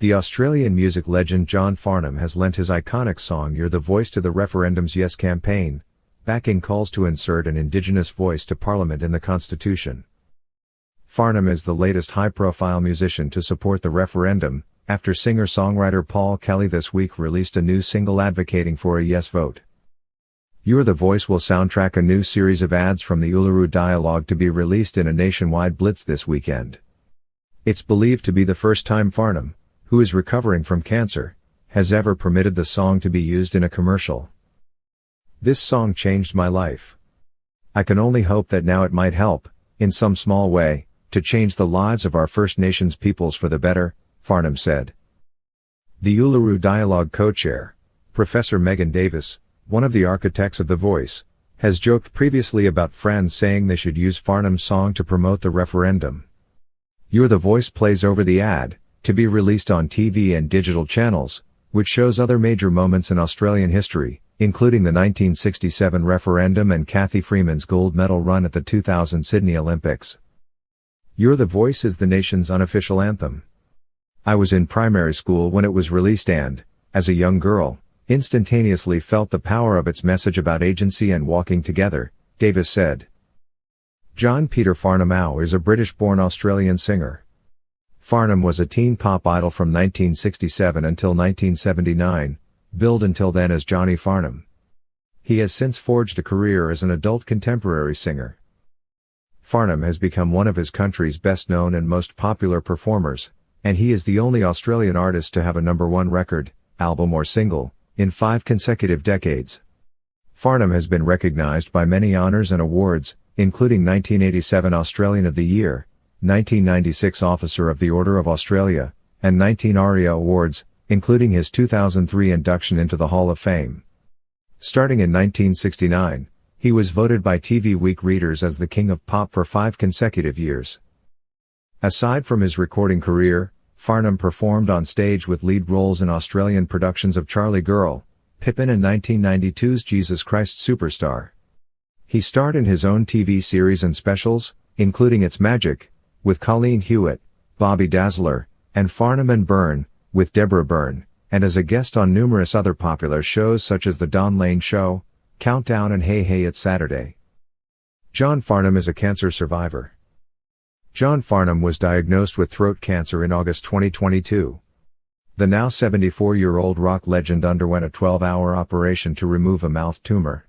The Australian music legend John Farnham has lent his iconic song You're the Voice to the referendum's Yes campaign, backing calls to insert an Indigenous voice to Parliament in the Constitution. Farnham is the latest high-profile musician to support the referendum, after singer-songwriter Paul Kelly this week released a new single advocating for a yes vote. You're the Voice will soundtrack a new series of ads from the Uluru Dialogue to be released in a nationwide blitz this weekend. It's believed to be the first time Farnham, who is recovering from cancer, has ever permitted the song to be used in a commercial. This song changed my life. I can only hope that now it might help, in some small way, to change the lives of our First Nations peoples for the better, Farnham said. The Uluru Dialogue co-chair, Professor Megan Davis, one of the architects of The Voice, has joked previously about friends saying they should use Farnham's song to promote the referendum. You're the Voice plays over the ad, to be released on TV and digital channels, which shows other major moments in Australian history, including the 1967 referendum and Cathy Freeman's gold medal run at the 2000 Sydney Olympics. You're the Voice is the nation's unofficial anthem. I was in primary school when it was released and, as a young girl, instantaneously felt the power of its message about agency and walking together, Davis said. John Peter Farnham AO is a British-born Australian singer. Farnham was a teen pop idol from 1967 until 1979, billed until then as Johnny Farnham. He has since forged a career as an adult contemporary singer. Farnham has become one of his country's best-known and most popular performers, and he is the only Australian artist to have a #1 record, album or single, in 5 consecutive decades. Farnham has been recognised by many honours and awards, including 1987 Australian of the Year, 1996 Officer of the Order of Australia, and 19 ARIA Awards, including his 2003 induction into the Hall of Fame. Starting in 1969, he was voted by TV Week readers as the King of Pop for 5 consecutive years. Aside from his recording career, Farnham performed on stage with lead roles in Australian productions of Charlie Girl, Pippin and 1992's Jesus Christ Superstar. He starred in his own TV series and specials, including It's Magic, with Colleen Hewitt, Bobby Dazzler, and Farnham and Byrne, with Deborah Byrne, and as a guest on numerous other popular shows such as The Don Lane Show, Countdown and Hey Hey It's Saturday. John Farnham is a cancer survivor. John Farnham was diagnosed with throat cancer in August 2022. The now 74-year-old rock legend underwent a 12-hour operation to remove a mouth tumor.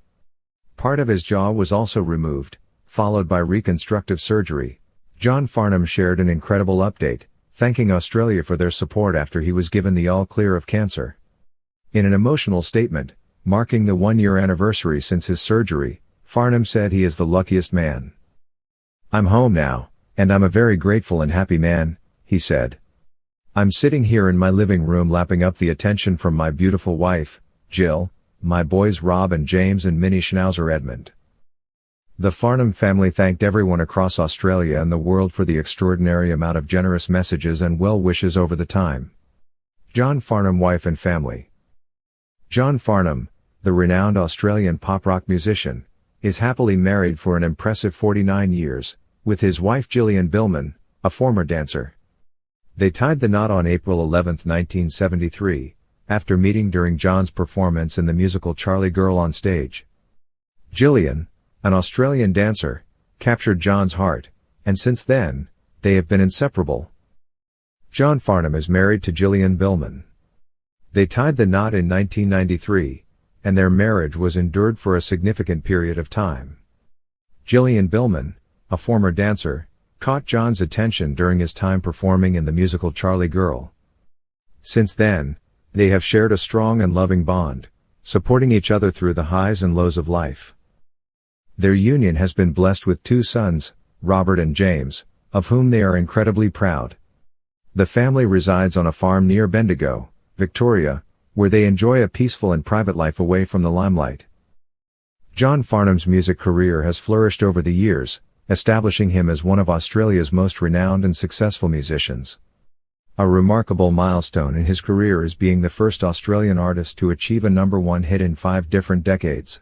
Part of his jaw was also removed, followed by reconstructive surgery. John Farnham shared an incredible update, thanking Australia for their support after he was given the all-clear of cancer. In an emotional statement, marking the 1-year anniversary since his surgery, Farnham said he is the luckiest man. I'm home now, and I'm a very grateful and happy man, he said. I'm sitting here in my living room lapping up the attention from my beautiful wife, Jill, my boys Rob and James and mini Schnauzer Edmund. The Farnham family thanked everyone across Australia and the world for the extraordinary amount of generous messages and well wishes over the time. John Farnham wife and family. John Farnham, the renowned Australian pop-rock musician, is happily married for an impressive 49 years, with his wife Gillian Billman, a former dancer. They tied the knot on April 11, 1973, after meeting during John's performance in the musical Charlie Girl on stage. Gillian, an Australian dancer, captured John's heart, and since then, they have been inseparable. John Farnham is married to Gillian Billman. They tied the knot in 1993, and their marriage was endured for a significant period of time. Gillian Billman, a former dancer, caught John's attention during his time performing in the musical Charlie Girl. Since then, they have shared a strong and loving bond, supporting each other through the highs and lows of life. Their union has been blessed with 2 sons, Robert and James, of whom they are incredibly proud. The family resides on a farm near Bendigo, Victoria, where they enjoy a peaceful and private life away from the limelight. John Farnham's music career has flourished over the years, establishing him as one of Australia's most renowned and successful musicians. A remarkable milestone in his career is being the first Australian artist to achieve a #1 hit in 5 different decades.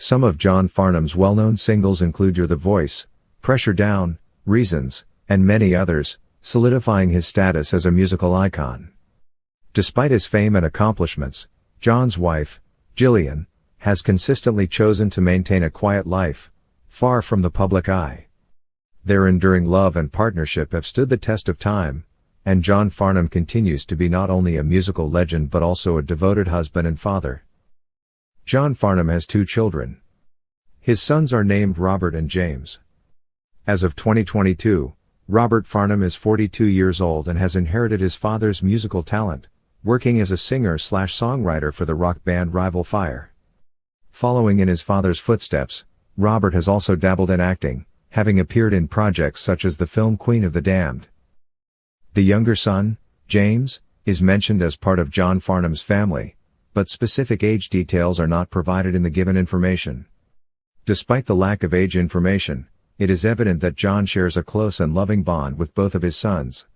Some of John Farnham's well-known singles include You're the Voice, Pressure Down, Reasons, and many others, solidifying his status as a musical icon. Despite his fame and accomplishments, John's wife, Gillian, has consistently chosen to maintain a quiet life, far from the public eye. Their enduring love and partnership have stood the test of time, and John Farnham continues to be not only a musical legend but also a devoted husband and father. John Farnham has 2 children. His sons are named Robert and James. As of 2022, Robert Farnham is 42 years old and has inherited his father's musical talent, working as a singer/songwriter for the rock band Rival Fire. Following in his father's footsteps, Robert has also dabbled in acting, having appeared in projects such as the film Queen of the Damned. The younger son, James, is mentioned as part of John Farnham's family, but specific age details are not provided in the given information. Despite the lack of age information, it is evident that John shares a close and loving bond with both of his sons.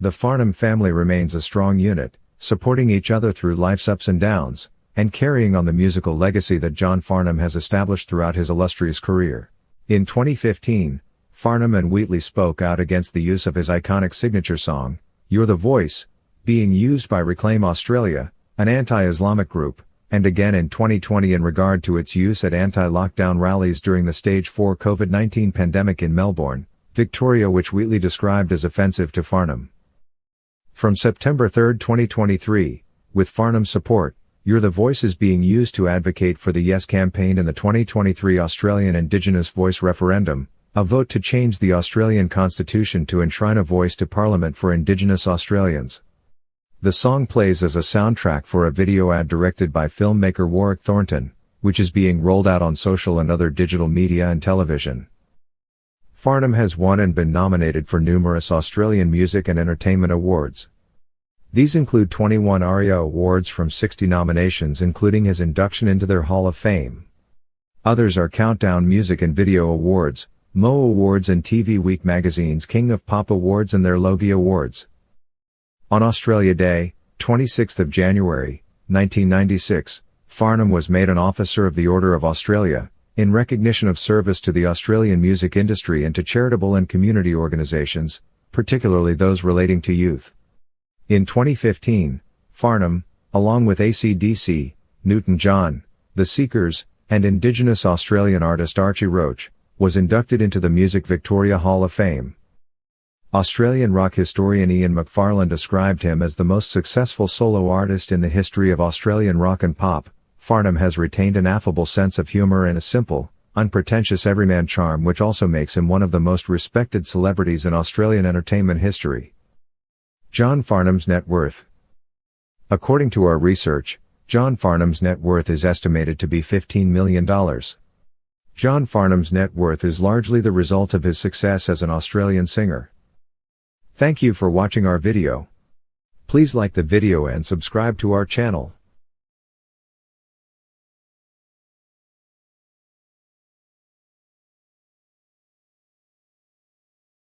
The Farnham family remains a strong unit, supporting each other through life's ups and downs, and carrying on the musical legacy that John Farnham has established throughout his illustrious career. In 2015, Farnham and Wheatley spoke out against the use of his iconic signature song, "You're the Voice," being used by Reclaim Australia, an anti-Islamic group, and again in 2020 in regard to its use at anti-lockdown rallies during the Stage 4 COVID-19 pandemic in Melbourne, Victoria, which Wheatley described as offensive to Farnham. From September 3, 2023, with Farnham's support, "You're the Voice" is being used to advocate for the Yes campaign in the 2023 Australian Indigenous Voice referendum, a vote to change the Australian Constitution to enshrine a voice to Parliament for Indigenous Australians. The song plays as a soundtrack for a video ad directed by filmmaker Warwick Thornton, which is being rolled out on social and other digital media and television. Farnham has won and been nominated for numerous Australian music and entertainment awards. These include 21 ARIA awards from 60 nominations, including his induction into their Hall of Fame. Others are Countdown Music and Video Awards, Mo Awards, and TV Week magazine's King of Pop Awards and their Logie Awards. On Australia Day, 26th of January, 1996, Farnham was made an Officer of the Order of Australia, in recognition of service to the Australian music industry and to charitable and community organisations, particularly those relating to youth. In 2015, Farnham, along with AC/DC, Newton-John, The Seekers, and Indigenous Australian artist Archie Roach, was inducted into the Music Victoria Hall of Fame. Australian rock historian Ian McFarlane described him as the most successful solo artist in the history of Australian rock and pop. Farnham has retained an affable sense of humour and a simple, unpretentious everyman charm which also makes him one of the most respected celebrities in Australian entertainment history. John Farnham's net worth. According to our research, John Farnham's net worth is estimated to be $15 million. John Farnham's net worth is largely the result of his success as an Australian singer. Thank you for watching our video. Please like the video and subscribe to our channel.